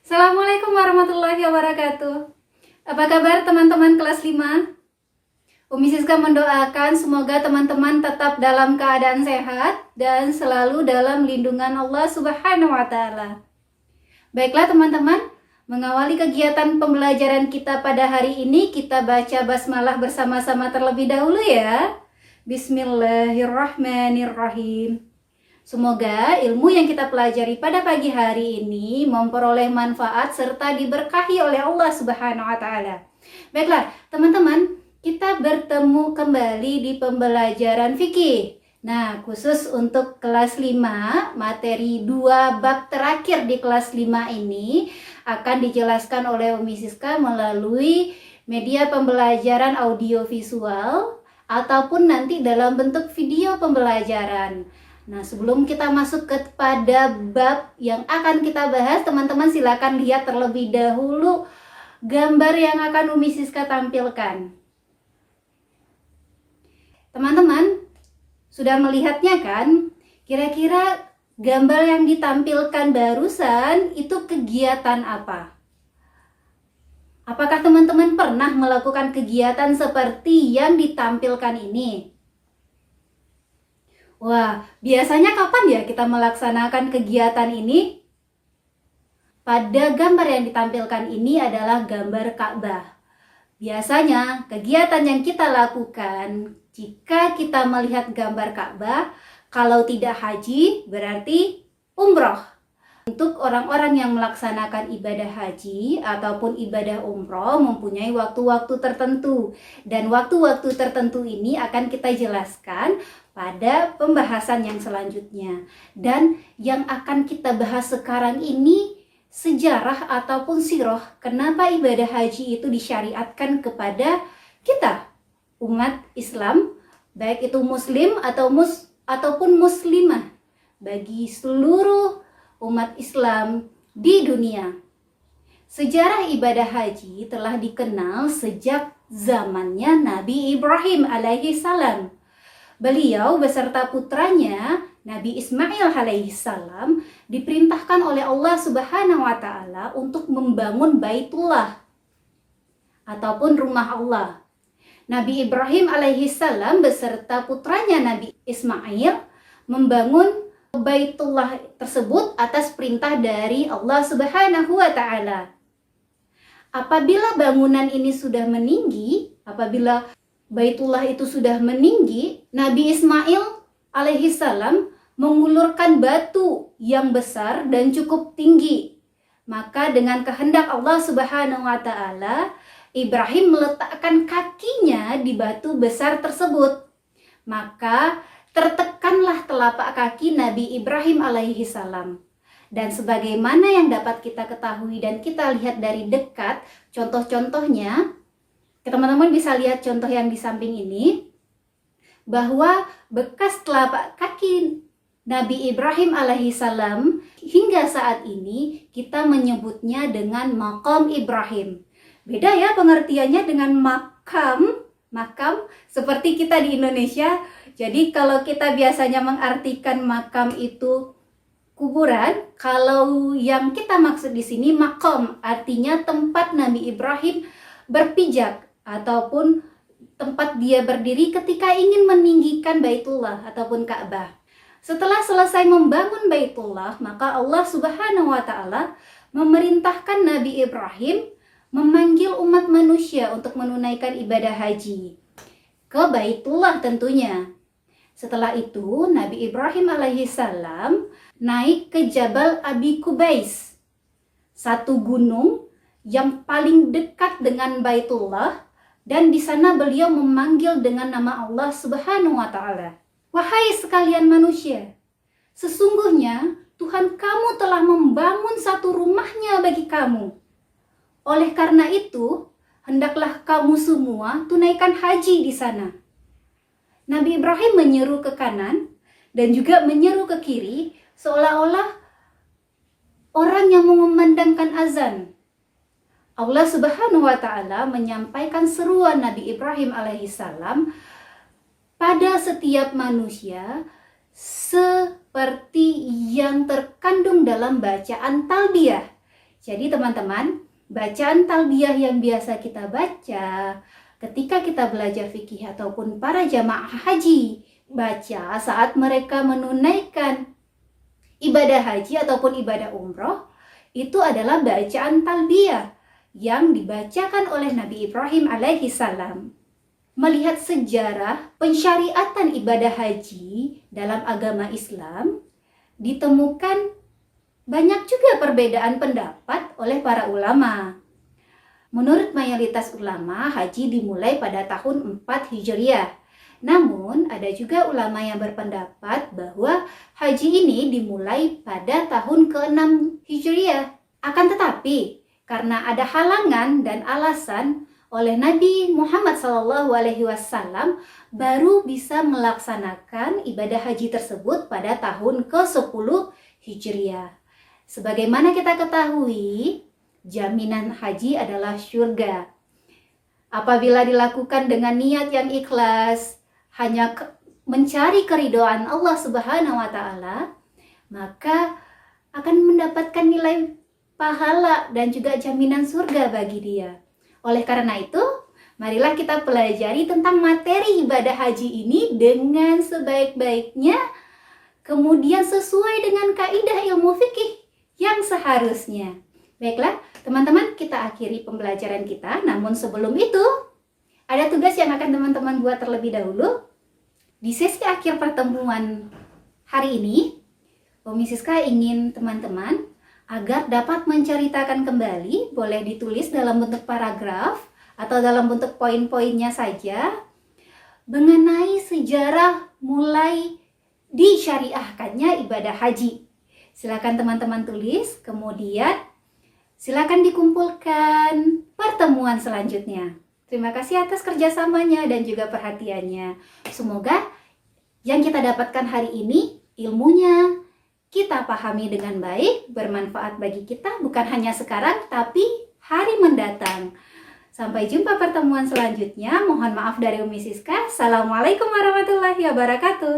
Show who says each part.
Speaker 1: Assalamualaikum warahmatullahi wabarakatuh. Apa kabar teman-teman kelas 5? Umi Siska mendoakan semoga teman-teman tetap dalam keadaan sehat dan selalu dalam lindungan Allah Subhanahu wa Ta'ala. Baiklah teman-teman, mengawali kegiatan pembelajaran kita pada hari ini, kita baca basmalah bersama-sama terlebih dahulu ya. Bismillahirrahmanirrahim. Semoga ilmu yang kita pelajari pada pagi hari ini memperoleh manfaat serta diberkahi oleh Allah Subhanahu wa Ta'ala. Baiklah, teman-teman, kita bertemu kembali di pembelajaran fikih. Nah, khusus untuk kelas 5, materi 2 bab terakhir di kelas 5 ini akan dijelaskan oleh Umi Siska melalui media pembelajaran audiovisual ataupun nanti dalam bentuk video pembelajaran. Nah, sebelum kita masuk kepada bab yang akan kita bahas, teman-teman silakan lihat terlebih dahulu gambar yang akan Umi Siska tampilkan. Teman-teman, sudah melihatnya kan? Kira-kira gambar yang ditampilkan barusan itu kegiatan apa? Apakah teman-teman pernah melakukan kegiatan seperti yang ditampilkan ini? Wah, biasanya kapan ya kita melaksanakan kegiatan ini? Pada gambar yang ditampilkan ini adalah gambar Ka'bah. Biasanya kegiatan yang kita lakukan jika kita melihat gambar Ka'bah, kalau tidak haji berarti umroh. Untuk orang-orang yang melaksanakan ibadah haji ataupun ibadah umroh mempunyai waktu-waktu tertentu. Dan waktu-waktu tertentu ini akan kita jelaskan pada pembahasan yang selanjutnya. Dan yang akan kita bahas sekarang ini sejarah ataupun sirah kenapa ibadah haji itu disyariatkan kepada kita, umat Islam, baik itu muslim ataupun muslimah, bagi seluruh umat Islam di dunia. Sejarah ibadah haji telah dikenal sejak zamannya Nabi Ibrahim alaihi salam. Beliau beserta putranya Nabi Ismail alaihi salam diperintahkan oleh Allah Subhanahu wa Ta'ala untuk membangun Baitullah ataupun rumah Allah. Nabi Ibrahim alaihi salam beserta putranya Nabi Ismail membangun Baitullah tersebut atas perintah dari Allah Subhanahu wa Ta'ala. Apabila bangunan ini sudah meninggi, apabila Baitullah itu sudah meninggi, Nabi Ismail alaihi salam mengulurkan batu yang besar dan cukup tinggi. Maka dengan kehendak Allah Subhanahu wa Ta'ala, Ibrahim meletakkan kakinya di batu besar tersebut. Maka tertekanlah telapak kaki Nabi Ibrahim alaihi salam. Dan sebagaimana yang dapat kita ketahui dan kita lihat dari dekat, contoh-contohnya, teman-teman bisa lihat contoh yang di samping ini, bahwa bekas telapak kaki Nabi Ibrahim alaihi salam hingga saat ini kita menyebutnya dengan makam Ibrahim. Beda ya pengertiannya dengan makam seperti kita di Indonesia. Jadi kalau kita biasanya mengartikan makam itu kuburan, kalau yang kita maksud di sini makam artinya tempat Nabi Ibrahim berpijak ataupun tempat dia berdiri ketika ingin meninggikan Baitullah ataupun Ka'bah. Setelah selesai membangun Baitullah, maka Allah Subhanahu wa Ta'ala memerintahkan Nabi Ibrahim memanggil umat manusia untuk menunaikan ibadah haji ke Baitullah tentunya. Setelah itu, Nabi Ibrahim alaihi salam naik ke Jabal Abi Kubais, satu gunung yang paling dekat dengan Baitullah, dan di sana beliau memanggil dengan nama Allah Subhanahu wa Ta'ala. Wahai sekalian manusia, sesungguhnya Tuhan kamu telah membangun satu rumahnya bagi kamu. Oleh karena itu, hendaklah kamu semua tunaikan haji di sana. Nabi Ibrahim menyeru ke kanan dan juga menyeru ke kiri seolah-olah orang yang mengumandangkan azan. Allah Subhanahu wa Ta'ala menyampaikan seruan Nabi Ibrahim alaihissalam pada setiap manusia seperti yang terkandung dalam bacaan talbiyah. Jadi teman-teman, bacaan talbiyah yang biasa kita baca ketika kita belajar fikih ataupun para jamaah haji baca saat mereka menunaikan ibadah haji ataupun ibadah umroh, itu adalah bacaan talbiyah yang dibacakan oleh Nabi Ibrahim alaihi salam. Melihat sejarah pensyariatan ibadah haji dalam agama Islam, ditemukan banyak juga perbedaan pendapat oleh para ulama. Menurut mayoritas ulama, haji dimulai pada tahun 4 Hijriah. Namun, ada juga ulama yang berpendapat bahwa haji ini dimulai pada tahun ke-6 Hijriah. Akan tetapi, karena ada halangan dan alasan oleh Nabi Muhammad SAW, baru bisa melaksanakan ibadah haji tersebut pada tahun ke-10 Hijriah. Sebagaimana kita ketahui, jaminan haji adalah surga. Apabila dilakukan dengan niat yang ikhlas, hanya mencari keridhaan Allah Subhanahu wa Ta'ala, maka akan mendapatkan nilai pahala dan juga jaminan surga bagi dia. Oleh karena itu, marilah kita pelajari tentang materi ibadah haji ini dengan sebaik-baiknya, kemudian sesuai dengan kaidah ilmu fikih yang seharusnya. Baiklah, teman-teman, kita akhiri pembelajaran kita. Namun sebelum itu, ada tugas yang akan teman-teman buat terlebih dahulu. Di sesi akhir pertemuan hari ini, Umi Siska ingin teman-teman agar dapat menceritakan kembali, boleh ditulis dalam bentuk paragraf atau dalam bentuk poin-poinnya saja, mengenai sejarah mulai disyariahkannya ibadah haji. Silakan teman-teman tulis, kemudian silakan dikumpulkan pertemuan selanjutnya. Terima kasih atas kerjasamanya dan juga perhatiannya. Semoga yang kita dapatkan hari ini, ilmunya kita pahami dengan baik, bermanfaat bagi kita bukan hanya sekarang, tapi hari mendatang. Sampai jumpa pertemuan selanjutnya. Mohon maaf dari Umi Siska. Assalamualaikum warahmatullahi wabarakatuh.